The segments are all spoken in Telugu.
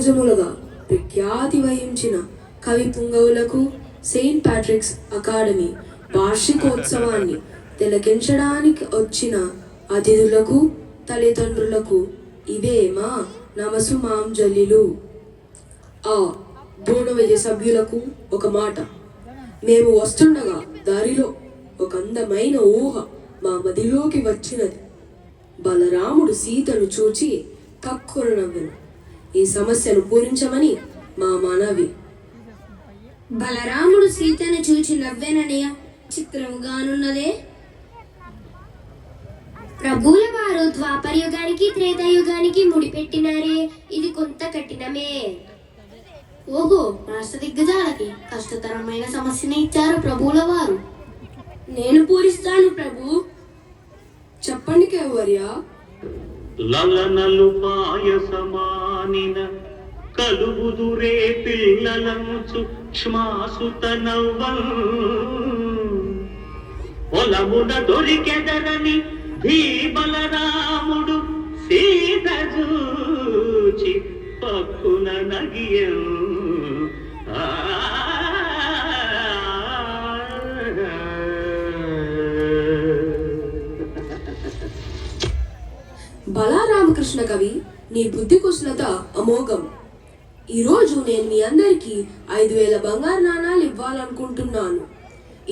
శతాబ్దములుగా ప్రఖ్యాతి వహించిన కవి పుంగవులకు సెయింట్ ప్యాట్రిక్స్ అకాడమీ వార్షికోత్సవాన్ని తిలకించడానికి వచ్చిన అతిథులకు తల్లిదండ్రులకు ఇవే మా నమసుమాంజలిలు. ఆ బోనవెయ్య సభ్యులకు ఒక మాట. మేము వస్తుండగా దారిలో ఒక అందమైన ఊహ మా మదిలోకి వచ్చినది. బలరాముడు సీతను చూచి తక్కువ నవ్వెను. ఈ సమస్యను పూరించమని మా మనవి. బలరాముడు సీతను చూచి నవ్వెననియ చిత్రముగానున్నదే. ప్రభువుల వారు ద్వాపరయుగానికి త్రేతాయుగానికి ముడిపెట్టినారే, ఇది కొంత కఠినమే. ఓహో, రాష్ట్ర దిగ్గజాలకి కష్టతరమైన సమస్యని ఇచ్చారు ప్రభువుల వారు. నేను పూరిస్తాను ప్రభు. చెప్పండి కేవర్య. లలనలు పాయసమానిన కలుగుదురే పిల్లలంచు శ్మాసుత నవ్వల్ పొలమున దొరికెదరని బలరాముడు సీత చూచి పక్కున నగియం. బలరామకృష్ణ కవి, నీ బుద్ధి కుశలత అమోఘం. ఈరోజు నేను మీ అందరికీ 5,000 బంగారు నాణాలు ఇవ్వాలనుకుంటున్నాను.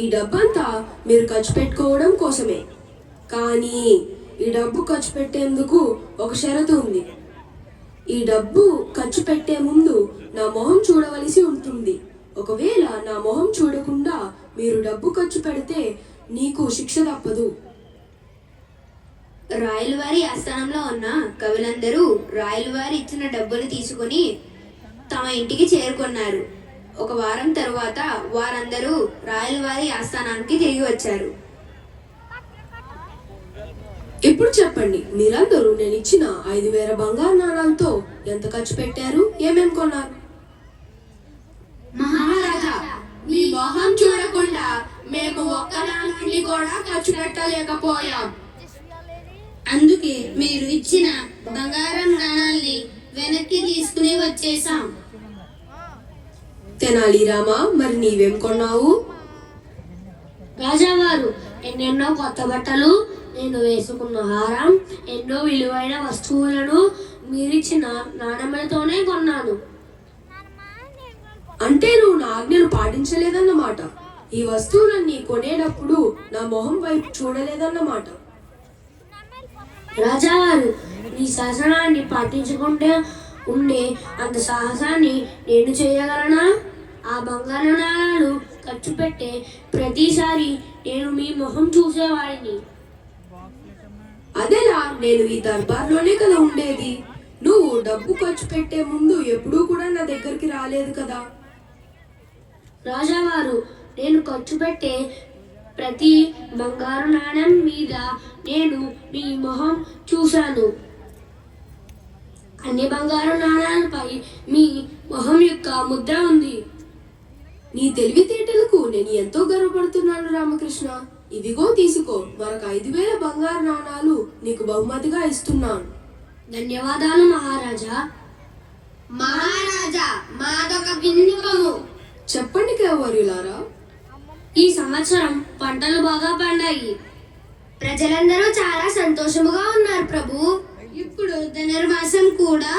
ఈ డబ్బంతా మీరు ఖర్చు పెట్టుకోవడం కోసమే. కానీ ఈ డబ్బు ఖర్చు పెట్టేందుకు ఒక షరతు ఉంది. ఈ డబ్బు ఖర్చు పెట్టే ముందు నా మొహం చూడవలసి ఉంటుంది. ఒకవేళ నా మొహం చూడకుండా మీరు డబ్బు ఖర్చు పెడితే నీకు శిక్ష తప్పదు. రాయలవారి ఆస్థానంలో ఉన్న కవులందరూ రాయలవారి ఇచ్చిన డబ్బులు తీసుకుని తమ ఇంటికి చేరుకున్నారు. ఒక వారం తరువాత వారందరూ రాయలవారి ఆస్థానానికి తిరిగి వచ్చారు. ఇప్పుడు చెప్పండి, మీరందరూ నేను ఇచ్చిన 5,000 బంగారు నాణాలతో ఎంత ఖర్చు పెట్టారు, ఏమేం కొన్నారు? మహారాజా, మీ మొహం చూడకుండా మేము ఒక్క నాణాన్ని కూడా ఖర్చు పెట్టలేకపోయాం. అందుకే మీరు ఇచ్చిన బంగారం నాణాల్ని వెనక్కి తీసుకుని వచ్చేసాం. తెనాలి రామా, మరి నీవేం కొన్నావు? రాజావారు, ఎన్నెన్నో కొత్త బట్టలు, నేను వేసుకున్న హారం, ఎన్నో విలువైన వస్తువులను మీరిచ్చిన నాణెములతోనే కొన్నాను. అంటే నువ్వు నా ఆజ్ఞను పాటించలేదన్నమాట. ఈ వస్తువులన్నీ కొనేటప్పుడు నా మొహం వైపు చూడలేదన్నమాట. రాజావారు, నీ శాసనాన్ని పాటించకుండా ఉండే అంత సాహసాన్ని నేను చేయగలనా? ఆ బంగారు నాణాలు ఖర్చు పెట్టే ప్రతిసారి నేను మీ మొహం చూసేవాడిని. అదేలా, నేను ఈ దర్బార్లోనే కదా ఉండేది. నువ్వు డబ్బు ఖర్చు పెట్టే ముందు ఎప్పుడూ కూడా నా దగ్గరికి రాలేదు కదా. రాజావారు, నేను ఖర్చు పెట్టే ప్రతి బంగారు నాణెం మీద నేను మీ మొహం చూశాను. అన్ని బంగారు నాణాలపై మీ మొహం యొక్క ముద్ర ఉంది. నీ తెలివితేటలకు నేను ఎంతో గర్వపడుతున్నాను రామకృష్ణ. ఇదిగో తీసుకో, మరొక 5,000 బంగారు నాణాలు నీకు బహుమతిగా ఇస్తున్నాను. ధన్యవాదాలు మహారాజా. మహారాజా, మాదొక విన్నపము. చెప్పండి కేవర్యులారా. ఈ సంవత్సరం పంటలు బాగా పండాయి. ప్రజలందరూ చాలా సంతోషముగా ఉన్నారు ప్రభు. ఇప్పుడు ధనుర్మాసం కూడా